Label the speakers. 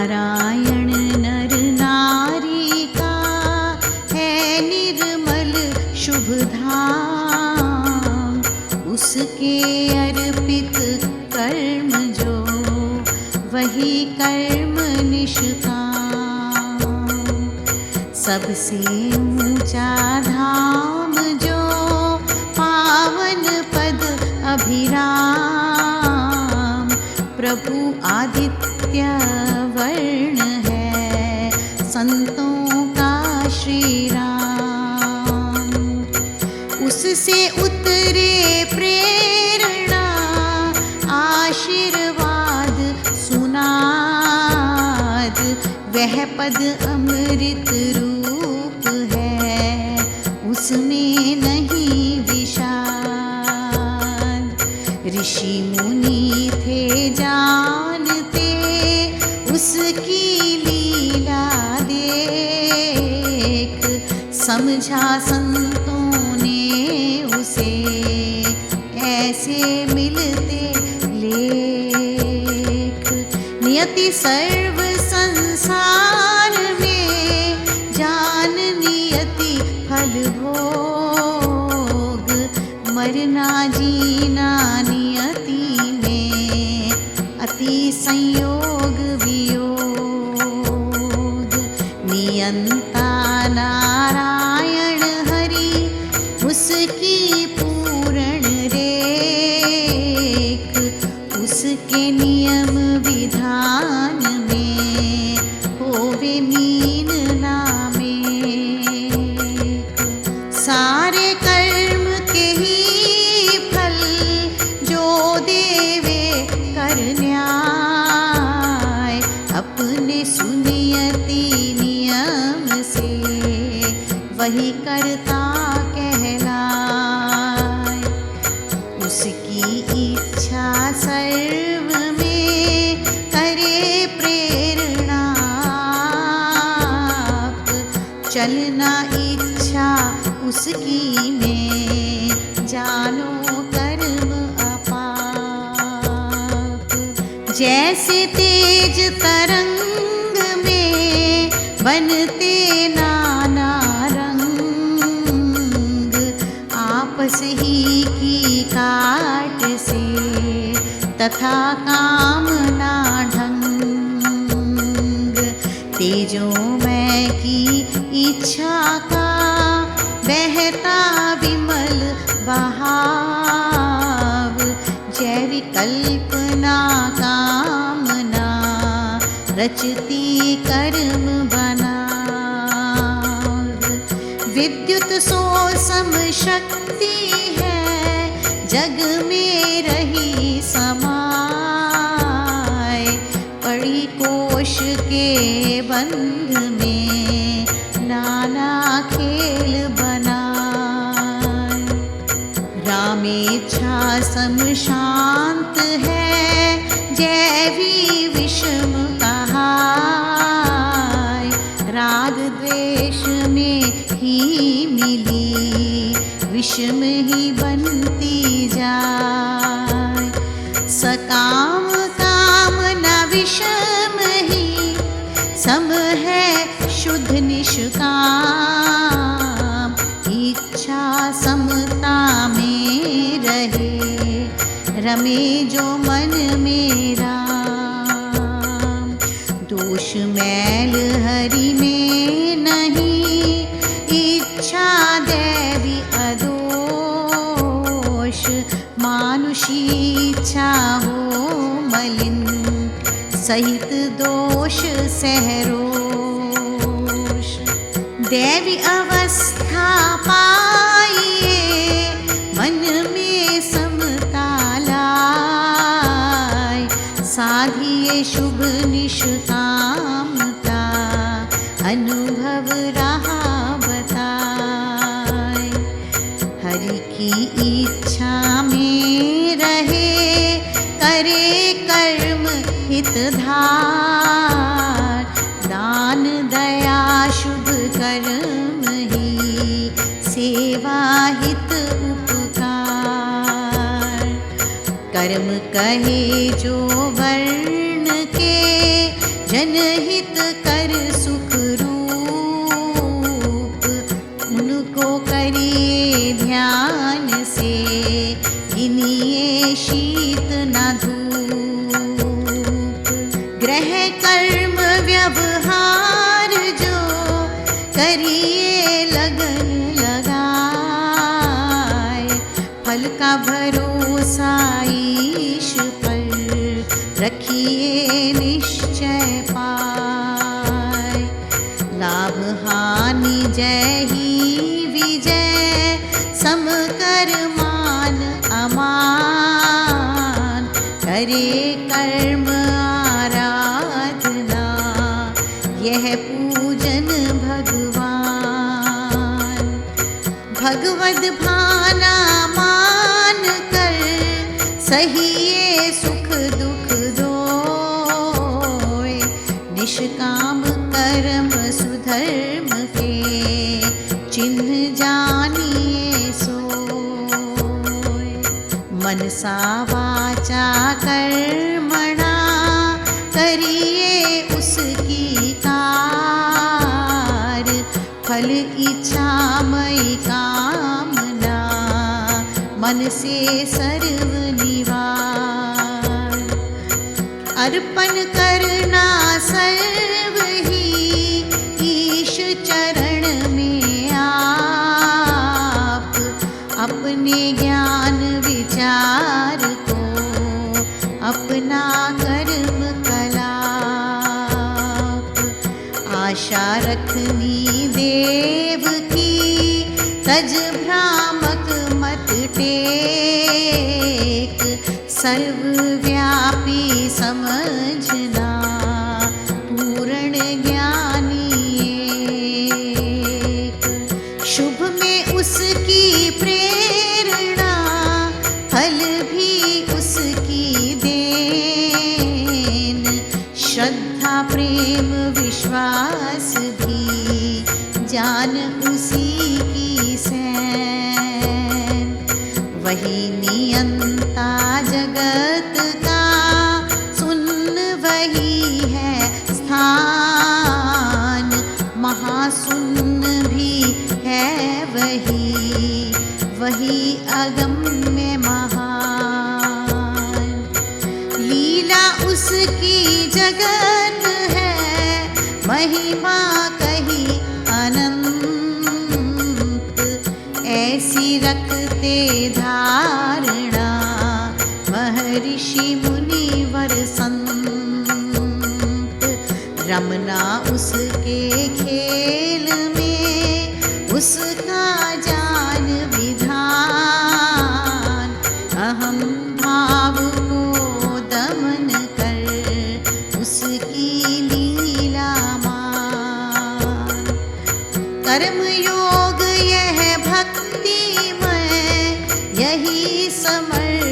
Speaker 1: नारायण नर नारी का है निर्मल शुभ धाम। उसके अर्पित कर्म जो वही कर्म निष्काम। सबसे ऊंचा धाम जो पावन पद अभिराम। प्रभु आदित्य वर्ण है संतों का श्री राम। उससे उतरे प्रेरणा आशीर्वाद सुनाद। वह पद अमृत रूप है उसमें नहीं विषाद। ऋषि मुनि थे जानते उसकी लीला देख। समझा संतों ने उसे ऐसे मिलते लेख। नियति सर्व संसार में जान नियति फल भोग। मरना जीना नियति में अति संयोग वियोग। नियंता नारायण हरि उसकी पूर्ण रेख। उसके नियम विधान में होवे मीन नामेक। सारे कर्म के ही फल जो देवे कर न्याय। अपने सुनियति नियम से वही करता कहलाए। उसकी इच्छा सर्व में करे प्रेरणा। चलना इच्छा उसकी में जानो कर्म अपाप। जैसे तेज तरंग में बनते नाना रंग। आपस ही की काट से तथा कामना ढंग। तेजोमय की इच्छा का बहता विमल बहाव। जय विकल्पना कामना रचती कर्म बनाव। विद्युत सो सम शक्ति है जग में रही समाय। पड़ी कोश के बंध में नाना खेल बनाए। रामेच्छा सम शांत है जैवी विषम कहाय। राग द्वेष में ही मिली विषम ही बनती जाए। सकाम कामना विषम ही सम है शुद्ध निष्काम। इच्छा समता में रहे रमे जो मन मेरा। दोष मैल हरि में नहीं इच्छा दैवी अदोष। मानुषी इच्छा हो मलिन सहित दोष सहरोष। दैवी अवस्था पाइए मन में समता लाए। साधिए शुभ निष्कामता अनुभव रहा बताए। हरि की इच्छा में रहे करे कर्म हितधार। दान दया शुभ कर्म ही सेवा हित उपकार। कर्म कहे जो वर्ण के जनहित कर सुख रूप, उनको करिए ध्यान से, गिनिए शीत न धूप। ग्रह कर्म व्यवहार जो करिए लगन लगाए, फल का भरोसा ईश पर रखिए निश्चय पाए। लाभ हानि जय ही विजय, सम कर मान अमान, करे कर्म आराधना, यह पूजन भगवान। भगवद भाना मान कर, सहिए सुख दुख दोय, निष्काम कर्म सुधर्म के, चिन्ह जानिए सोय। मनसा वाचा कर्मणा, करिए उसकी कार, फल इच्छामयी कामना, मन से सर्व निवार। अर्पण करना सर्व ही ईश चरण में आप, अपने ज्ञान विचार को अपना कर्म कलाप। आशा रखनी देव की, तज भ्रामक मत टेक, सर्वव्यापी समझना, पूर्ण ज्ञानी एक। शुभ में उसकी प्रेरणा, फल भी उसकी देन, श्रद्धा प्रेम विश्वास भी, जान उसी की सैन। वही नियंता जगत का, सुन वही है स्थान, महाशून्य भी है वही, वही अगम्य महान। लीला उसकी जगत है, महिमा कही अनंत, ऐसी रखते धारणा, महर्षि मुनिवर संत। रमना उसके खेल में, उसका जान विधान, अहम भाव को दमन कर, उसकी लीला मान। कर्म योग यह भक्तिमय, यही समर्पण